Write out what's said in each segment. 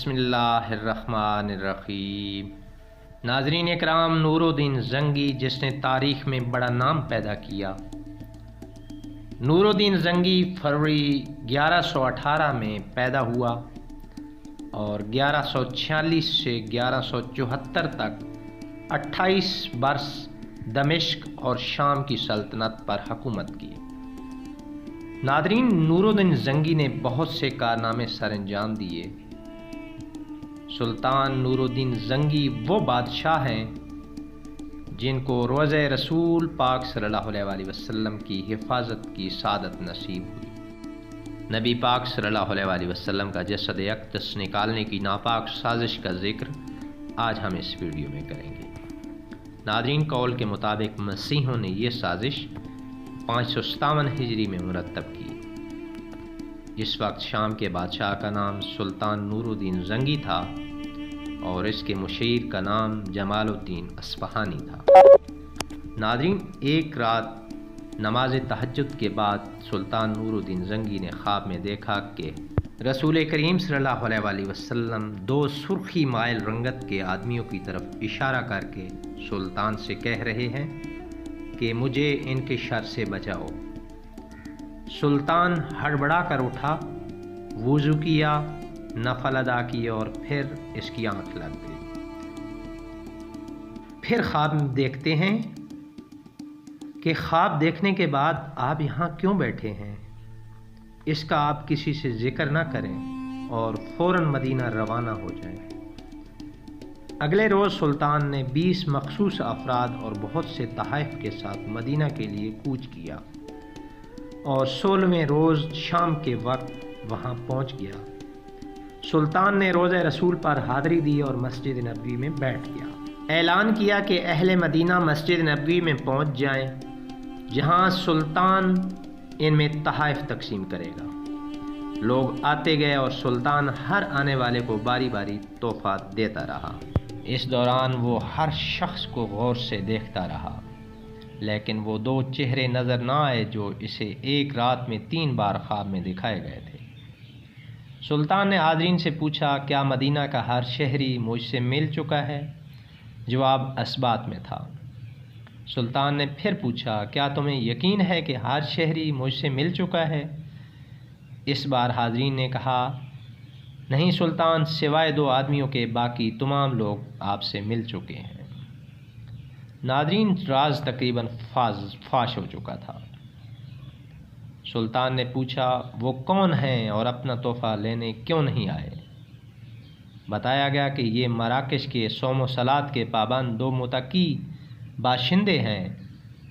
बिस्मिल्लाहिर्रहमानिर्रहीम। नाज़रीन इकराम, नूरुद्दीन ज़ंगी जिसने तारीख़ में बड़ा नाम पैदा किया। नूरुद्दीन ज़ंगी फरवरी 1118 में पैदा हुआ और 1146 से 1174 तक 28 बरस दमिश्क और शाम की सल्तनत पर हुकूमत की। नाज़रीन, नूरुद्दीन ज़ंगी ने बहुत से कारनामे सर अंजाम दिए। सुल्तान नूरुद्दीन ज़ंगी वो बादशाह हैं जिनको रोज़े रसूल पाक सल्लल्लाहु अलैहि वसल्लम की हिफाजत की सादत नसीब हुई। नबी पाक सल्लल्लाहु अलैहि वसल्लम का जसद अक़दस निकालने की नापाक साजिश का जिक्र आज हम इस वीडियो में करेंगे। नाज़रीन, कौल के मुताबिक मसीहों ने यह साजिश 557 हिजरी में मुरतब की। इस वक्त शाम के बादशाह का नाम सुल्तान नूरुद्दीन ज़ंगी था और इसके मुशीर का नाम जमालुद्दीन अस्फ़हानी था। नाज़रीन, एक रात नमाज तहज्जुद के बाद सुल्तान नूरुद्दीन ज़ंगी ने ख्वाब में देखा कि रसूल करीम सल्लल्लाहु अलैहि वसल्लम दो सुर्खी माइल रंगत के आदमियों की तरफ इशारा करके सुल्तान से कह रहे हैं कि मुझे इनके शर से बचाओ। सुल्तान हड़बड़ा कर उठा, वुज़ू किया, नफल अदा किए और फिर इसकी आंख लग गई। फिर ख्वाब देखते हैं कि ख्वाब देखने के बाद आप यहाँ क्यों बैठे हैं, इसका आप किसी से जिक्र ना करें और फ़ौरन मदीना रवाना हो जाएं। अगले रोज़ सुल्तान ने 20 मखसूस अफराद और बहुत से तहाइफ के साथ मदीना के लिए कूच किया और 16वें रोज़ शाम के वक्त वहाँ पहुँच गया। सुल्तान ने रोज़े रसूल पर हाज़री दी और मस्जिद नबवी में बैठ गया। ऐलान किया कि अहले मदीना मस्जिद नबवी में पहुँच जाएं, जहाँ सुल्तान इनमें तहाइफ तकसीम करेगा। लोग आते गए और सुल्तान हर आने वाले को बारी बारी तोहफा देता रहा। इस दौरान वो हर शख्स को गौर से देखता रहा, लेकिन वो दो चेहरे नज़र ना आए जो इसे एक रात में 3 बार ख्वाब में दिखाए गए थे। सुल्तान ने हाज़रीन से पूछा, क्या मदीना का हर शहरी मुझसे मिल चुका है? जवाब असबात में था। सुल्तान ने फिर पूछा, क्या तुम्हें यकीन है कि हर शहरी मुझसे मिल चुका है? इस बार हाज़रीन ने कहा, नहीं सुल्तान, सिवाय 2 आदमियों के बाकी तमाम लोग आपसे मिल चुके हैं। नाज़रीन, राज तकरीबन फाश हो चुका था। सुल्तान ने पूछा, वो कौन हैं और अपना तोहफ़ा लेने क्यों नहीं आए? बताया गया कि ये मराकश के सोम सलात के पाबंद 2 मुतकी बाशिंदे हैं।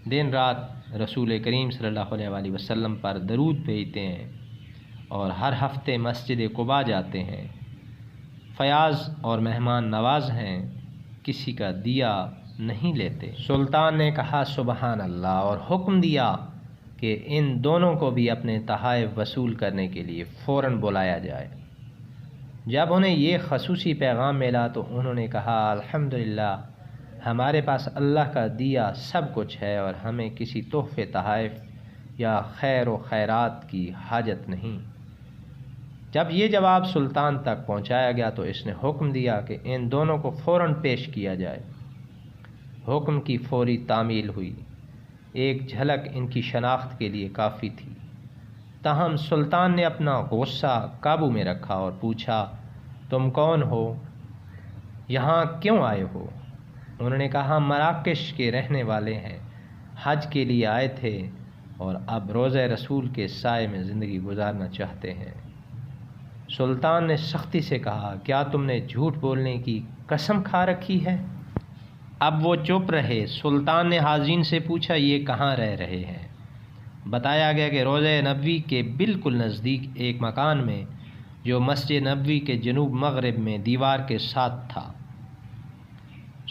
दिन रात रसूल करीम सल्लल्लाहु अलैहि वसल्लम पर दरूद भेजते हैं और हर हफ्ते मस्जिद कुबा जाते हैं। फ़याज़ और मेहमान नवाज हैं, किसी का दिया नहीं लेते। सुल्तान ने कहा सुबहान अल्लाह और हुक्म दिया कि इन दोनों को भी अपने तहाइफ वसूल करने के लिए फ़ौरन बुलाया जाए। जब उन्हें ये खसूसी पैगाम मिला तो उन्होंने कहा, अल्हम्दुलिल्लाह, हमारे पास अल्लाह का दिया सब कुछ है और हमें किसी तोहफ़े तहाइफ या खैर व खैरात की हाजत नहीं। जब ये जवाब सुल्तान तक पहुँचाया गया तो इसने हुक्म दिया कि इन दोनों को फ़ौरन पेश किया जाए। हुक्म की फौरी तामील हुई। एक झलक इनकी शनाख्त के लिए काफ़ी थी। ताहम सुल्तान ने अपना गुस्सा काबू में रखा और पूछा, तुम कौन हो? यहाँ क्यों आए हो? उन्होंने कहा, मराकश के रहने वाले हैं, हज के लिए आए थे और अब रोज़े रसूल के साए में ज़िंदगी गुजारना चाहते हैं। सुल्तान ने सख्ती से कहा, क्या तुमने झूठ बोलने की कसम खा रखी है? अब वो चुप रहे। सुल्तान ने हाज़रीन से पूछा, ये कहाँ रह रहे हैं? बताया गया कि रोज़े नबवी के बिल्कुल नज़दीक एक मकान में, जो मस्जिद नबवी के जनूब मगरिब में दीवार के साथ था।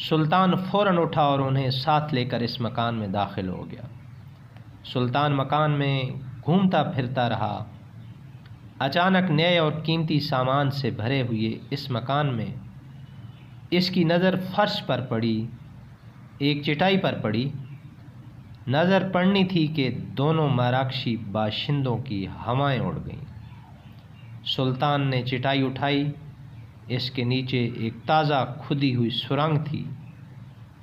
सुल्तान फ़ौरन उठा और उन्हें साथ लेकर इस मकान में दाखिल हो गया। सुल्तान मकान में घूमता फिरता रहा। अचानक नए और कीमती सामान से भरे हुए इस मकान में इसकी नज़र फर्श पर पड़ी, एक चटाई पर पड़ी। नज़र पड़नी थी कि दोनों मराकशी बाशिंदों की हवाएं उड़ गईं। सुल्तान ने चटाई उठाई اس کے نیچے ایک تازہ کھدی ہوئی سرنگ تھی۔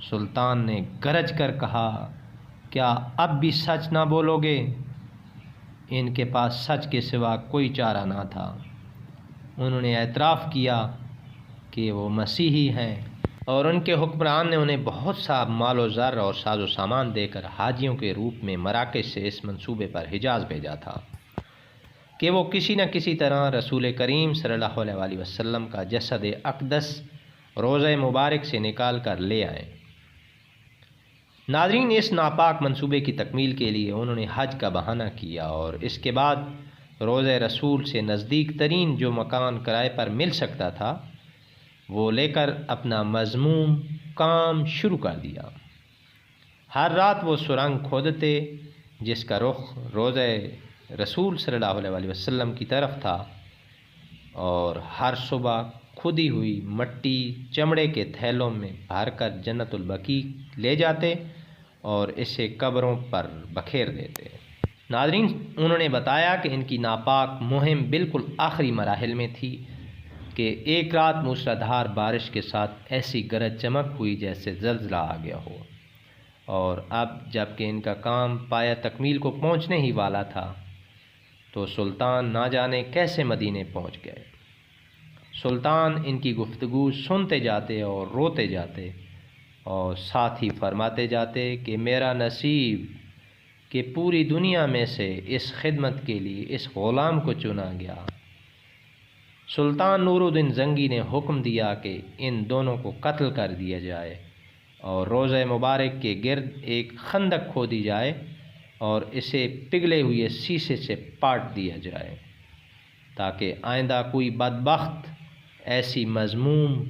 سلطان نے گرج کر کہا، کیا اب بھی سچ نہ بولو گے؟ ان کے پاس سچ کے سوا کوئی چارہ نہ تھا۔ انہوں نے اعتراف کیا کہ وہ مسیحی ہیں، اور ان کے حکمران نے انہیں بہت سا مال و زر اور ساز و سامان دے کر حاجیوں کے روپ میں مراکش سے اس منصوبے پر حجاز بھیجا تھا کہ وہ کسی نہ کسی طرح رسول کریم صلی اللہ علیہ وسلم کا جسد اقدس روضہ مبارک سے نکال کر لے آئیں۔ ناظرین، اس ناپاک منصوبے کی تکمیل کے لیے انہوں نے حج کا بہانہ کیا اور اس کے بعد روضہ رسول سے نزدیک ترین جو مکان کرائے پر مل سکتا تھا وہ لے کر اپنا مذموم کام شروع کر دیا۔ ہر رات وہ سرنگ کھودتے جس کا رخ روضہ رسول صلی اللہ علیہ وسلم کی طرف تھا، اور ہر صبح کھدی ہوئی مٹی چمڑے کے تھیلوں میں بھر کر جنت البقیع لے جاتے اور اسے قبروں پر بکھیر دیتے۔ ناظرین، انہوں نے بتایا کہ ان کی ناپاک مہم بالکل آخری مراحل میں تھی کہ ایک رات موسلادھار بارش کے ساتھ ایسی گرج چمک ہوئی جیسے زلزلہ آ گیا ہو، اور اب جب کہ ان کا کام پایہ تکمیل کو پہنچنے ہی والا تھا تو سلطان نہ جانے کیسے مدینے پہنچ گئے۔ سلطان ان کی گفتگو سنتے جاتے اور روتے جاتے اور ساتھ ہی فرماتے جاتے کہ میرا نصیب کہ پوری دنیا میں سے اس خدمت کے لیے اس غلام کو چنا گیا۔ سلطان نور الدین زنگی نے حکم دیا کہ ان دونوں کو قتل کر دیا جائے اور روضہ مبارک کے گرد ایک خندق کھودی جائے اور اسے پگھلے ہوئے سیسے سے پاٹ دیا جائے تاکہ آئندہ کوئی بدبخت ایسی مذموم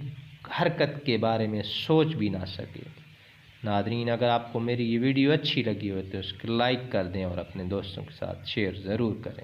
حرکت کے بارے میں سوچ بھی نہ سکے۔ ناظرین، اگر آپ کو میری یہ ویڈیو اچھی لگی ہو تو اس کو لائک کر دیں اور اپنے دوستوں کے ساتھ شیئر ضرور کریں۔